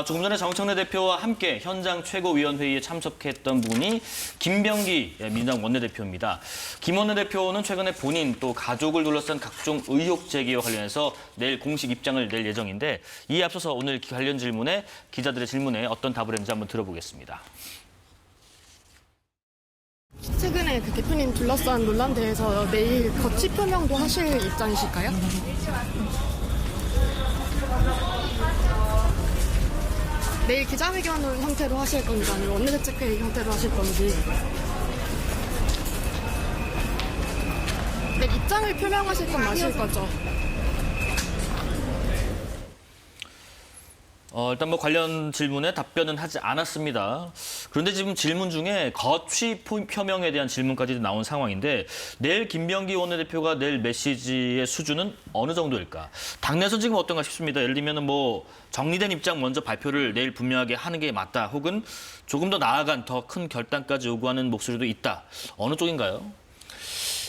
조금 전에 정청래 대표와 함께 현장 최고위원회의에 참석했던 분이 김병기 민주당 원내대표입니다. 김 원내대표는 최근에 본인 또 가족을 둘러싼 각종 의혹 제기와 관련해서 내일 공식 입장을 낼 예정인데 이에 앞서서 오늘 관련 질문에 기자들의 질문에 어떤 답을 했는지 한번 들어보겠습니다. 최근에 그 대표님 둘러싼 논란 대해서 내일 거취 표명도 하실 입장이실까요? 내일 기자회견 형태로 하실 건지 아니면 원내대책회의 형태로 하실 건지. 네, 입장을 표명하실 건 마실 거죠? 일단 관련 질문에 답변은 하지 않았습니다. 그런데 지금 질문 중에 거취 표명에 대한 질문까지 나온 상황인데 내일 김병기 원내대표가 낼 메시지의 수준은 어느 정도일까? 당내에서 지금 어떤가 싶습니다. 예를 들면 정리된 입장 먼저 발표를 내일 분명하게 하는 게 맞다. 혹은 조금 더 나아간 더 큰 결단까지 요구하는 목소리도 있다. 어느 쪽인가요?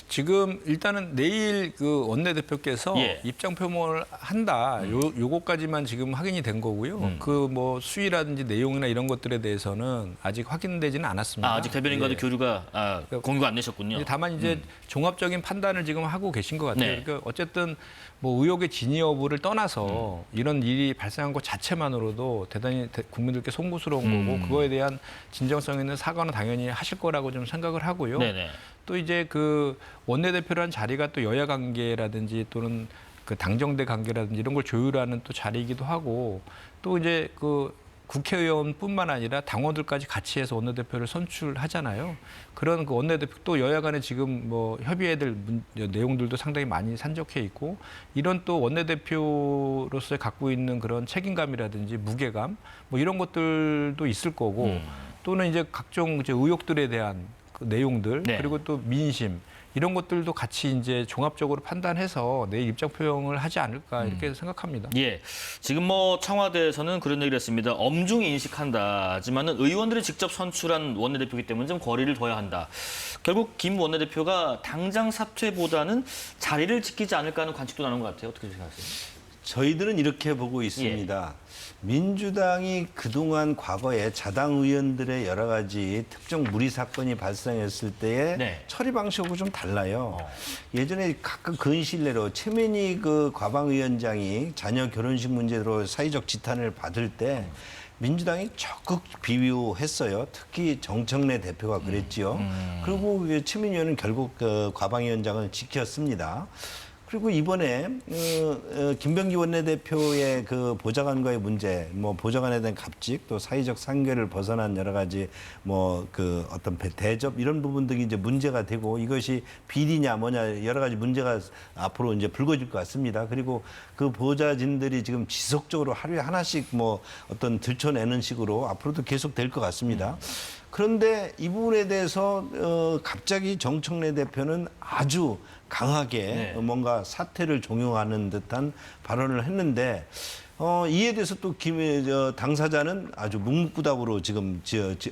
지금 일단은 내일 그 원내대표께서 입장 표명을 한다. 요거까지만 지금 확인이 된 거고요. 그 뭐 수위라든지 내용이나 이런 것들에 대해서는 아직 확인되지는 않았습니다. 아직 대변인과도 교류가 공유가 안 되셨군요. 다만 이제 종합적인 판단을 지금 하고 계신 것 같아요. 네. 그러니까 어쨌든 뭐 의혹의 진위 여부를 떠나서 이런 일이 발생한 것 자체만으로도 대단히 국민들께 송구스러운 거고 그거에 대한 진정성 있는 사과는 당연히 하실 거라고 좀 생각을 하고요. 네네. 또 이제 그 원내대표라는 자리가 또 여야 관계라든지 또는 그 당정대 관계라든지 이런 걸 조율하는 또 자리이기도 하고 또 이제 그 국회의원뿐만 아니라 당원들까지 같이 해서 원내대표를 선출하잖아요. 그런 그 원내대표 또 여야 간에 지금 뭐 협의해야 될 내용들도 상당히 많이 산적해 있고 이런 또 원내대표로서 갖고 있는 그런 책임감이라든지 무게감 뭐 이런 것들도 있을 거고 또는 이제 각종 이제 의혹들에 대한 그 내용들 그리고 또 민심 이런 것들도 같이 이제 종합적으로 판단해서 내일 입장 표명을 하지 않을까 이렇게 생각합니다. 예, 지금 청와대에서는 그런 얘기를 했습니다. 엄중히 인식한다. 하지만은 의원들이 직접 선출한 원내대표이기 때문에 좀 거리를 둬야 한다. 결국 김 원내대표가 당장 사퇴보다는 자리를 지키지 않을까 하는 관측도 나는 것 같아요. 어떻게 생각하세요? 저희들은 이렇게 보고 있습니다. 민주당이 그동안 과거에 자당 의원들의 여러 가지 특정 무리 사건이 발생했을 때의 처리 방식하고 좀 달라요. 예전에 가끔 근실내로 최민희 그 과방위원장이 자녀 결혼식 문제로 사회적 지탄을 받을 때 민주당이 적극 비호했어요. 특히 정청래 대표가 그랬지요. 그리고 최민희 의원은 결국 그 과방위원장을 지켰습니다. 그리고 이번에 김병기 원내대표의 그 보좌관과의 문제, 뭐 보좌관에 대한 갑질, 또 사회적 상계를 벗어난 여러 가지 뭐 그 어떤 대접 이런 부분들이 이제 문제가 되고 이것이 비리냐 뭐냐 여러 가지 문제가 앞으로 이제 불거질 것 같습니다. 그리고 그 보좌진들이 지금 지속적으로 하루에 하나씩 뭐 어떤 들춰내는 식으로 앞으로도 계속 될 것 같습니다. 그런데 이 부분에 대해서 갑자기 정청래 대표는 아주 강하게 뭔가 사퇴를 종용하는 듯한 발언을 했는데 이에 대해서 또 당사자는 아주 묵묵부답으로 지금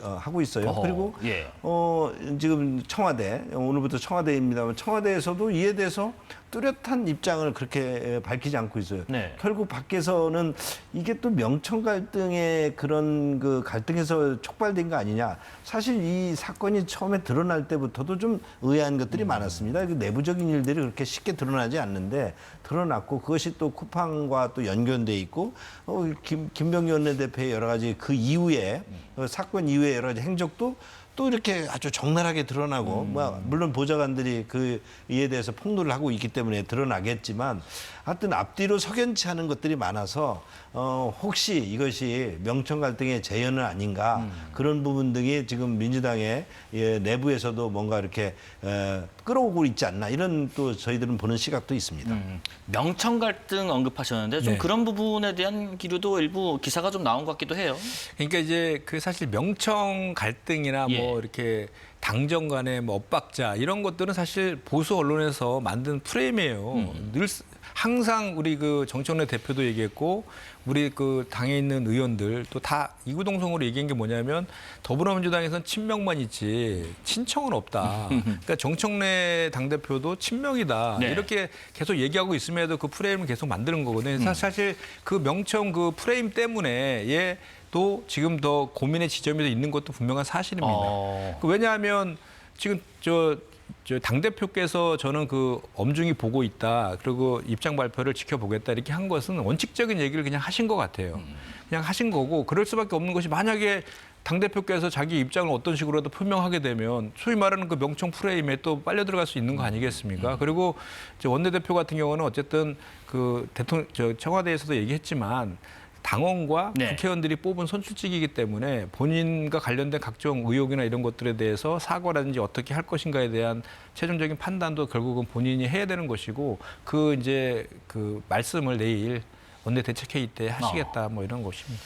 하고 있어요. 그리고 지금 청와대, 오늘부터 청와대입니다만 청와대에서도 이에 대해서 뚜렷한 입장을 그렇게 밝히지 않고 있어요. 결국 밖에서는 이게 또 명청 갈등의 그런 그 갈등에서 촉발된 거 아니냐. 사실 이 사건이 처음에 드러날 때부터도 좀 의아한 것들이 많았습니다. 내부적인 일들이 그렇게 쉽게 드러나지 않는데 드러났고 그것이 또 쿠팡과 또 연결돼 있고 김병기 원내대표의 여러 가지 그 이후에 사건 이후에 여러 가지 행적도 또 이렇게 아주 적나라하게 드러나고 물론 보좌관들이 그 이에 대해서 폭로를 하고 있기 때문에 드러나겠지만 하여튼 앞뒤로 석연치 않은 것들이 많아서 혹시 이것이 명청 갈등의 재현은 아닌가 그런 부분 등이 지금 민주당의 내부에서도 뭔가 이렇게 끌어오고 있지 않나 이런 또 저희들은 보는 시각도 있습니다. 명청 갈등 언급하셨는데 좀 그런 부분에 대한 기류도 일부 기사가 좀 나온 것 같기도 해요. 그러니까 이제 그 사실 명청 갈등이나 뭐 이렇게 당정 간의 뭐 엇박자 이런 것들은 사실 보수 언론에서 만든 프레임이에요. 늘 항상 우리 그 정청래 대표도 얘기했고 우리 그 당에 있는 의원들 또 다 이구동성으로 얘기한 게 뭐냐면 더불어민주당에서는 친명만 있지 친청은 없다. 그러니까 정청래 당대표도 친명이다. 네. 이렇게 계속 얘기하고 있음에도 그 프레임을 계속 만드는 거거든요. 사실 그 명청 그 프레임 때문에 또 지금 더 고민의 지점이 있는 것도 분명한 사실입니다. 왜냐하면 지금 저 당대표께서 저는 그 엄중히 보고 있다. 그리고 입장 발표를 지켜보겠다. 이렇게 한 것은 원칙적인 얘기를 그냥 하신 것 같아요. 그냥 하신 거고 그럴 수밖에 없는 것이 만약에 당대표께서 자기 입장을 어떤 식으로라도 표명하게 되면 소위 말하는 그 명청 프레임에 또 빨려 들어갈 수 있는 거 아니겠습니까? 그리고 원내대표 같은 경우는 어쨌든 그 청와대에서도 얘기했지만 당원과 네. 국회의원들이 뽑은 선출직이기 때문에 본인과 관련된 각종 의혹이나 이런 것들에 대해서 사과라든지 어떻게 할 것인가에 대한 최종적인 판단도 결국은 본인이 해야 되는 것이고 그 말씀을 내일 원내대책회의 때 하시겠다 뭐 이런 것입니다.